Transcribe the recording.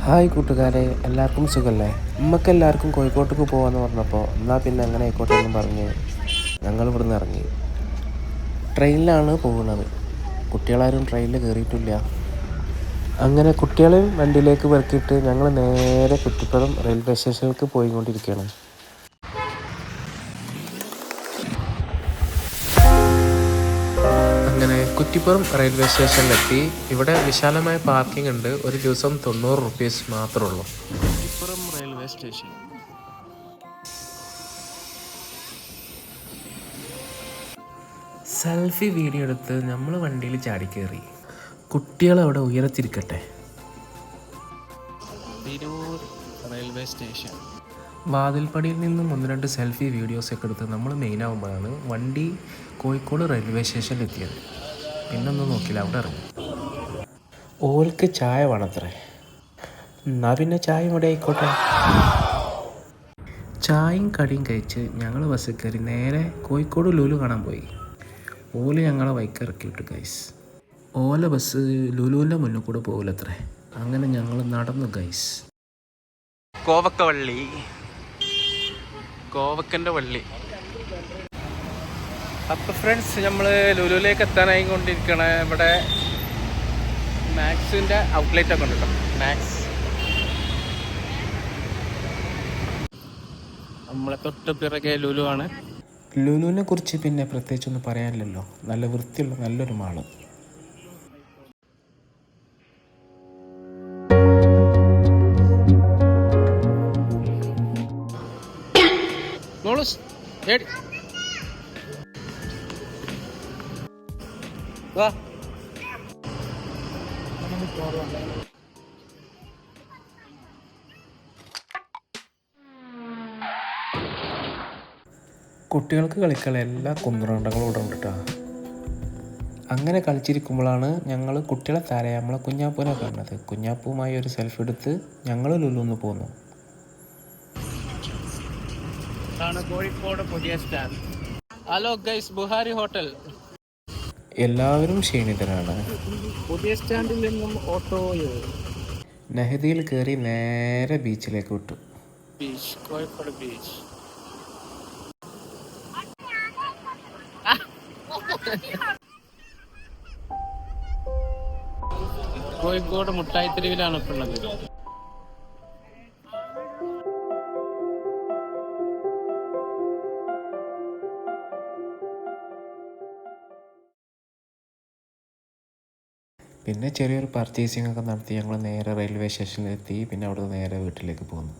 Hi കൂട്ടുകാരെ, എല്ലാവർക്കും സുഖമല്ലേ? എല്ലാവർക്കും കോഴിക്കോട്ടേക്ക് പോകാമെന്ന് പറഞ്ഞപ്പോൾ എന്നാൽ പിന്നെ അങ്ങനെ ആയിക്കോട്ടെ എന്നും പറഞ്ഞ് ഞങ്ങൾ ഇവിടുന്ന് ഇറങ്ങി. ട്രെയിനിലാണ് പോകുന്നത്. കുട്ടികളാരും ട്രെയിനിൽ കയറിയിട്ടില്ല. അങ്ങനെ കുട്ടികളെയും വണ്ടിയിലേക്ക് പെറുക്കിയിട്ട് ഞങ്ങൾ നേരെ കുറ്റിപ്പുറം റെയിൽവേ സ്റ്റേഷനിലേക്ക് പോയിക്കൊണ്ടിരിക്കുകയാണ്. അങ്ങനെ കുറ്റിപ്പുറം റെയിൽവേ സ്റ്റേഷനിലെത്തി. ഇവിടെ വിശാലമായ പാർക്കിംഗ് ഉണ്ട്. ഒരു ദിവസം 90 റുപ്പീസ് മാത്രമേ ഉള്ളൂ. Kuttippuram railway station. Selfie video എടുത്ത് നമ്മൾ വണ്ടിയിൽ ചാടിക്കയറി. കുട്ടികളവിടെ ഉയരത്തിരിക്കട്ടെ. Tirur railway station. വാതിൽപ്പടിയിൽ നിന്നും 1-2 സെൽഫി വീഡിയോസൊക്കെ എടുത്ത് നമ്മൾ മെയിനാകുമ്പോഴാണ് വണ്ടി കോഴിക്കോട് റെയിൽവേ സ്റ്റേഷനിലെത്തിയത്. പിന്നൊന്നും നോക്കില്ല, അവിടെ ഇറങ്ങി. ഓൾക്ക് ചായ വേണത്രേ. എന്നാൽ പിന്നെ ചായ ഇവിടെ ആയിക്കോട്ടെ. ചായയും കടിയും കഴിച്ച് ഞങ്ങൾ ബസ്സിൽ കയറി നേരെ കോഴിക്കോട് ലുലു കാണാൻ പോയി. ഓല് ഞങ്ങളെ ബൈക്ക് ഇറക്കി വിട്ടു ഗൈസ്. ഓല ബസ് ലുലുവിൻ്റെ മുന്നിൽ കൂടെ പോകില്ലത്രേ. അങ്ങനെ ഞങ്ങൾ നടന്നു ഗൈസ്. കോവക്കവള്ളി, കോവക്കൻ്റെ വള്ളി. അപ്പോൾ ഫ്രണ്ട്സ്, നമ്മൾ ലുലുവിലേക്ക് എത്താനായി കൊണ്ടിരിക്കണ. ഇവിടെ മാക്സിൻ്റെ ഔട്ട്ലെറ്റ് ഒക്കെ ഉണ്ട് കേട്ടോ. മാക്സ് നമ്മളെ തൊട്ട് പിറകെ ലുലു ആണ്. ലുലുവിനെ കുറിച്ച് പിന്നെ പ്രത്യേകിച്ചൊന്നും പറയാനില്ലല്ലോ. നല്ല വൃത്തിയുള്ള നല്ലൊരു മാള്. കുട്ടികൾക്ക് കളിക്കാൻ എല്ലാ കുന്നുറണ്ടകളും ഇവിടെ ഉണ്ട് കേട്ടോ. അങ്ങനെ കളിച്ചിരിക്കുമ്പോഴാണ് ഞങ്ങൾ കുട്ടികളെ താരെ നമ്മളെ കുഞ്ഞാപ്പൂനെ കാണുന്നത്. കുഞ്ഞാപ്പൂവുമായി ഒരു സെൽഫി എടുത്ത് ഞങ്ങൾ ലുലുന്ന് പോന്നു. കോഴിക്കോട് പുതിയ stand. Hello guys, Buhari hotel. എല്ലാവരും ക്ഷീണിതരാണ്. പുതിയ സ്റ്റാൻഡിൽ നിന്നും ഓട്ടോയിൽ നെഹദിയിൽ കയറി നേരെ ബീച്ചിലേക്ക് വിട്ടു. Beach, Kozhikode beach. കോഴിക്കോട് മുട്ടായിത്തെരുവിലാണ് ഇപ്പോൾ ഉള്ളത്. പിന്നെ ചെറിയൊരു പർച്ചേസിംഗ് ഒക്കെ നടത്തി ഞങ്ങൾ നേരെ റെയിൽവേ സ്റ്റേഷനിലെത്തി. പിന്നെ അവിടെ നേരെ വീട്ടിലേക്ക് പോന്നു.